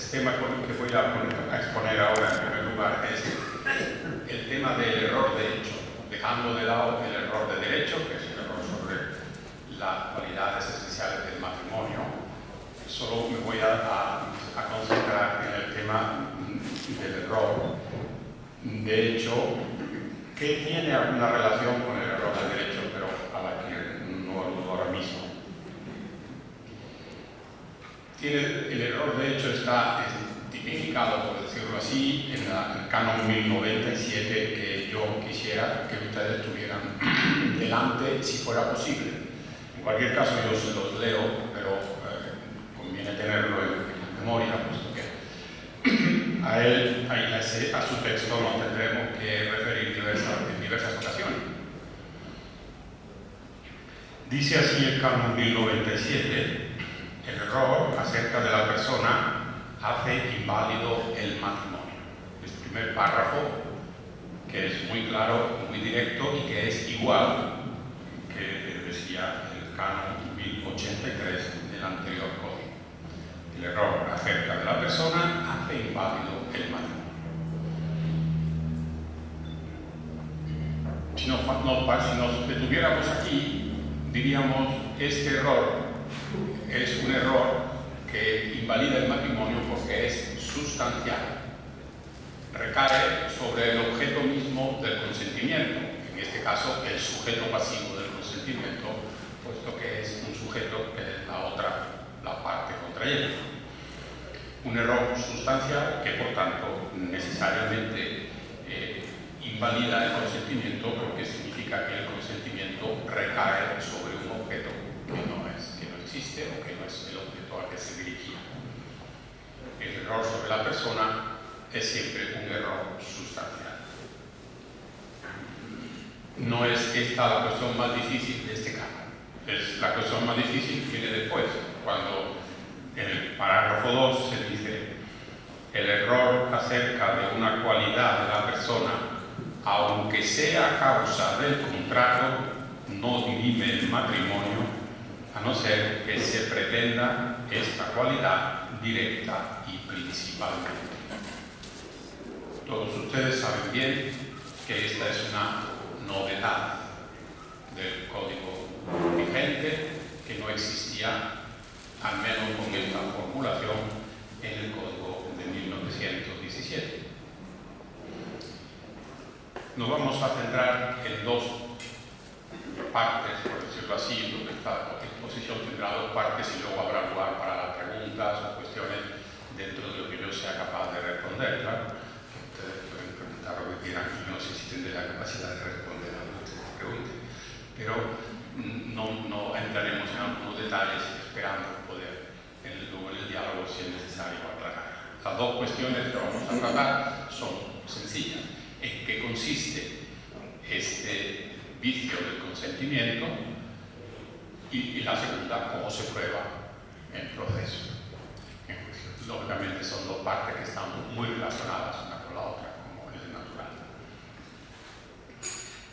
tema que voy a exponer ahora en primer lugar es el tema del error de hecho, dejando de lado el error de derecho, que es un error sobre las cualidades esenciales del matrimonio. Solo me voy a concentrar en el tema del error de hecho, que tiene alguna relación con el error de derecho, pero a la que no aludo ahora mismo. El error de hecho está tipificado, por decirlo así, en el canon 1097, que yo quisiera que ustedes tuvieran delante si fuera posible. En cualquier caso yo se los leo, pero conviene tenerlo en memoria, puesto que a su texto nos tendremos que referir en diversas ocasiones. Dice así el canon 1097: el error acerca de la persona hace inválido el matrimonio. Es el primer párrafo, que es muy claro, muy directo y que es igual que decía el canon 1083 del anterior código. El error acerca de la persona hace inválido el matrimonio. Si nos detuviéramos aquí, diríamos: este error es un error que invalida el matrimonio porque es sustancial. Recae sobre el objeto mismo del consentimiento, en este caso el sujeto pasivo del consentimiento, puesto que es un sujeto que es la parte contrayente. Un error sustancial que, por tanto, necesariamente invalida el consentimiento, porque significa que el consentimiento recae sobre un objeto que no existe o que no es el objeto al que se dirigía. El error sobre la persona es siempre un error sustancial. No es esta la cuestión más difícil de este caso. Es la cuestión más difícil que viene después, cuando en el parágrafo 2 se dice: el error acerca de una cualidad de la persona, aunque sea causa del contrato, no dirime el matrimonio, a no ser que se pretenda esta cualidad directa y principalmente. Todos ustedes saben bien que esta es una novedad del código vigente, que no existía, al menos con esta formulación, en el código de 1917. Nos vamos a centrar en dos partes, por decirlo así, porque esta exposición tendrá dos partes y luego habrá lugar para las preguntas o cuestiones dentro de lo que yo sea capaz de responder. Claro, ustedes pueden preguntar lo que quieran y no sé si tendré la capacidad de responder a lo que ustedes pregunten, pero no entraremos en algunos detalles esperando poder luego en el diálogo, si es necesario, aclarar. Las dos cuestiones que vamos a tratar son sencillas: en qué consiste este vicio del consentimiento y la segunda, cómo se prueba el proceso. Lógicamente son dos partes que están muy relacionadas una con la otra, como es natural.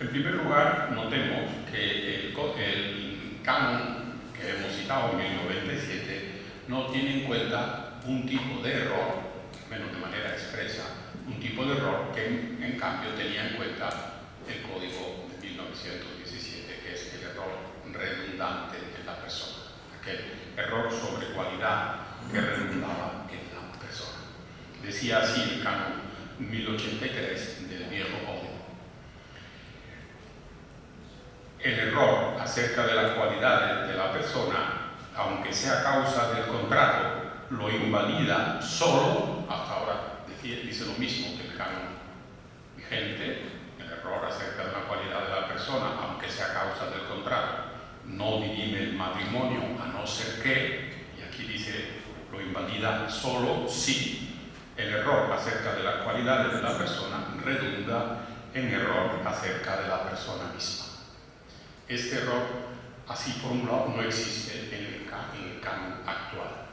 En primer lugar, notemos que el canon que hemos citado en 1097 no tiene en cuenta un tipo de error, menos de manera expresa, un tipo de error que en cambio tenía en cuenta el código de 1917, que es el error redundante en la persona, aquel error sobre cualidad que redundaba en la persona. Decía así el canon 1083 del viejo código: el error acerca de las cualidades de la persona, aunque sea causa del contrato, lo invalida solo. Hasta ahora dice lo mismo que el canon vigente: el error acerca de la cualidad de la persona, aunque sea causa del contrato, no dirime el matrimonio, a no ser que, y aquí dice, lo invalida solo si el error acerca de las cualidades de la persona redunda en error acerca de la persona misma. Este error, así formulado, no existe en el canon actual.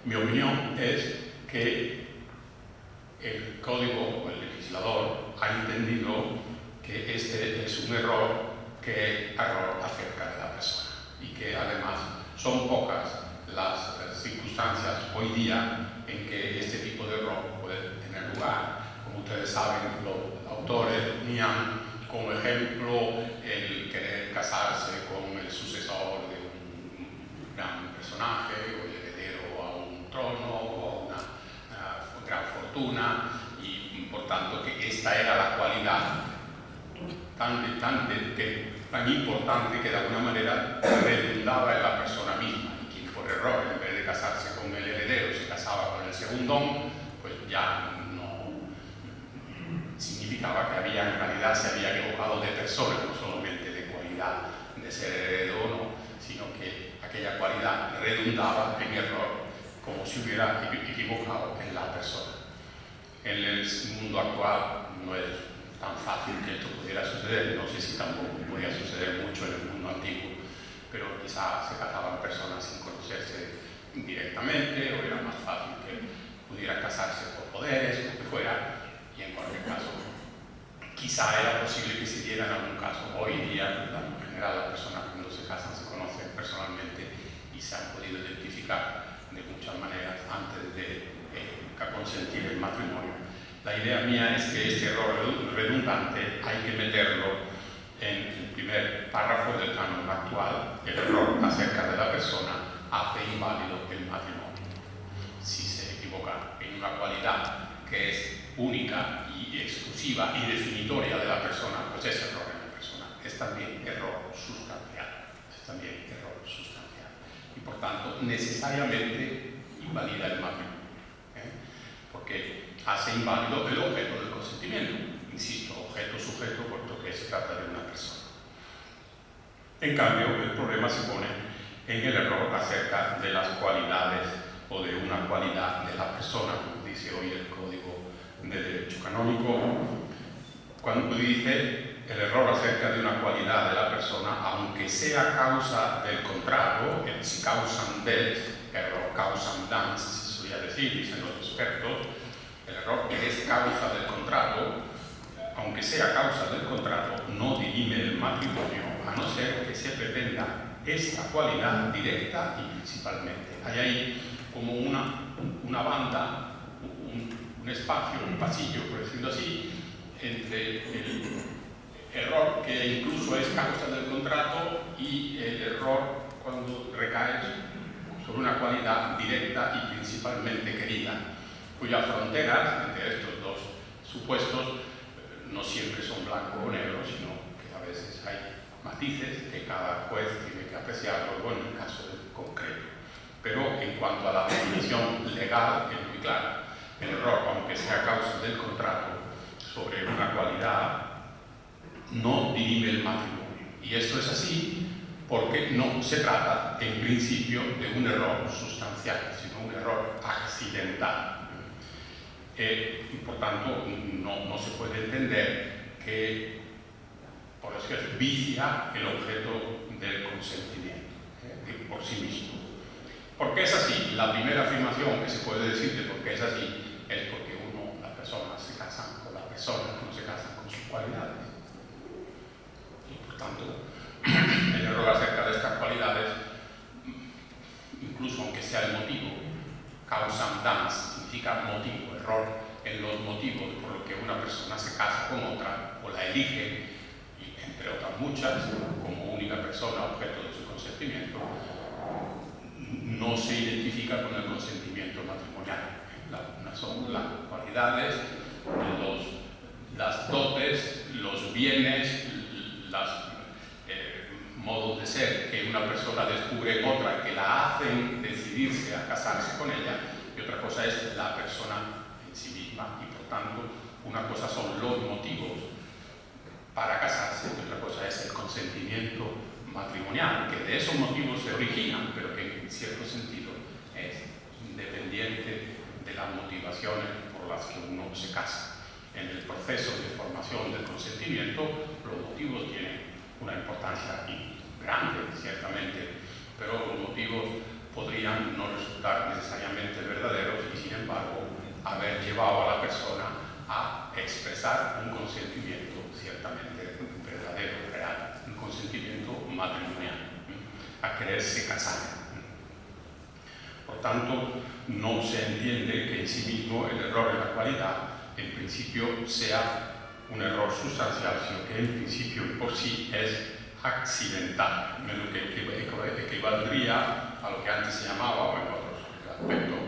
Mi opinión es que el código o el legislador ha entendido que este es un error que es error acerca de la persona y que además son pocas las circunstancias circunstancias hoy día en que este tipo de error puede tener lugar. Como ustedes saben, los autores ponían como ejemplo el querer casarse con el sucesor de un gran personaje o el heredero a un trono o a una gran fortuna, y por tanto que esta era la cualidad tan importante que de alguna manera redundaba en la persona misma, y quien por error, en vez de casarse con el heredero, se casaba con el segundón, pues ya no significaba que había, en realidad se había equivocado de persona, no solamente de cualidad de ser heredero o no, sino que aquella cualidad redundaba en error, como si hubiera equivocado en la persona. En el mundo actual no es tan fácil que esto pudiera suceder, no sé si tampoco podía suceder mucho en el mundo antiguo, pero quizás se casaban personas sin conocerse directamente, o era más fácil que pudieran casarse por poderes, lo que fuera, y en cualquier caso quizá era posible que se diera en algún caso. Hoy día, en general, las personas cuando se casan se conocen personalmente y se han podido identificar de muchas maneras antes de consentir el matrimonio. La idea mía es que este error redundante hay que meterlo en el primer párrafo del canon actual. El error acerca de la persona hace inválido el matrimonio. Si se equivoca en una cualidad que es única y exclusiva y definitoria de la persona, pues es error en la persona. Es también error sustancial. Es también error sustancial. Y por tanto, necesariamente invalida el matrimonio. Porque hace inválido el objeto del consentimiento. Insisto, objeto-sujeto, puesto que se trata de una persona. En cambio, el problema se pone en el error acerca de las cualidades o de una cualidad de la persona, como dice hoy el Código de Derecho Canónico, cuando dice el error acerca de una cualidad de la persona, aunque sea causa del contrario, si causan del error, causan dans, se solía decir, dicen los expertos, el error que es causa del contrato, aunque sea causa del contrato, no dirime el matrimonio, a no ser que se pretenda esta cualidad directa y principalmente. Hay ahí como una banda, un espacio, un pasillo, por decirlo así, entre el error que incluso es causa del contrato y el error cuando recae sobre una cualidad directa y principalmente querida, cuyas fronteras entre estos dos supuestos no siempre son blanco o negro, sino que a veces hay matices que cada juez tiene que apreciar, luego en el caso concreto. Pero en cuanto a la definición legal, es muy clara. El error, aunque sea causa del contrato sobre una cualidad, no dirime el matrimonio. Y esto es así porque no se trata, en principio, de un error sustancial, sino un error accidental. Y por tanto, no se puede entender que, por eso es vicia el objeto del consentimiento, por sí mismo. ¿Por qué es así? La primera afirmación que se puede decir de por qué es así es porque las personas se casan con las personas, no se casan con sus cualidades. Y por tanto, el error acerca de estas cualidades, incluso aunque sea el motivo, causan dans, significa motivo, error en los motivos por los que una persona se casa con otra o la elige, y entre otras muchas, como única persona objeto de su consentimiento, no se identifica con el consentimiento matrimonial. Son las cualidades, las dotes, los bienes, los modos de ser que una persona descubre en otra que la hacen decidirse a casarse con ella, y otra cosa es la persona en sí misma, y por tanto una cosa son los motivos para casarse y otra cosa es el consentimiento matrimonial, que de esos motivos se originan, pero que en cierto sentido es independiente de las motivaciones por las que uno se casa. En el proceso de formación del consentimiento, los motivos tienen una importancia grande, ciertamente, pero los motivos podrían no resultar necesariamente verdaderos y, sin embargo, haber llevado a la persona a expresar un consentimiento ciertamente verdadero, real, un consentimiento matrimonial, a quererse casar. Por Por tanto, no se entiende que en sí mismo el error en la cualidad en principio sea un error sustancial, sino que en principio por sí es accidental, en lo que equivaldría a lo que antes se llamaba, o en otros aspectos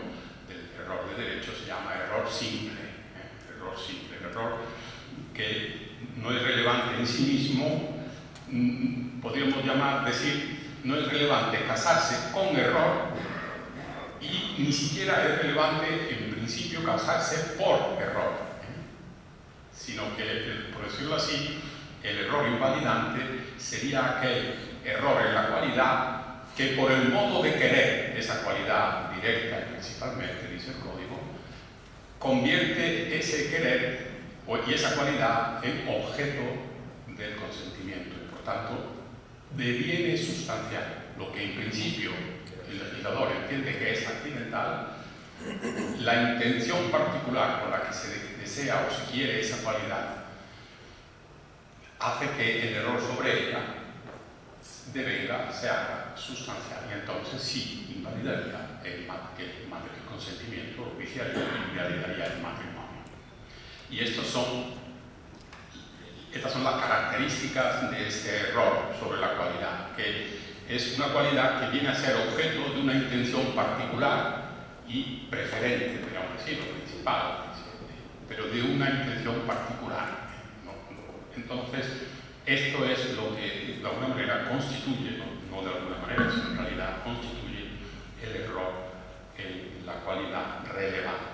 del error de derecho, se llama error simple. Error simple, error que no es relevante en sí mismo, podríamos decir, no es relevante casarse con error y ni siquiera es relevante en principio casarse por error, sino que, por decirlo así, el error invalidante sería aquel error en la cualidad que por el modo de querer esa cualidad directa y principalmente, dice el código, convierte ese querer y esa cualidad en objeto del consentimiento y por tanto deviene sustancial. Lo que en principio el legislador entiende que es accidental, la intención particular con la que se desea o se quiere esa cualidad hace que el error sobre ella se haga sustancial y entonces sí invalidaría el consentimiento, viciaría y invalidaría el matrimonio. Y estas son las características de este error sobre la cualidad, que es una cualidad que viene a ser objeto de una intención particular y preferente, podríamos decir, o principal, pero de una intención particular. Entonces, esto es lo que de alguna manera constituye, no de alguna manera, sino en realidad constituye el error en la cualidad relevante.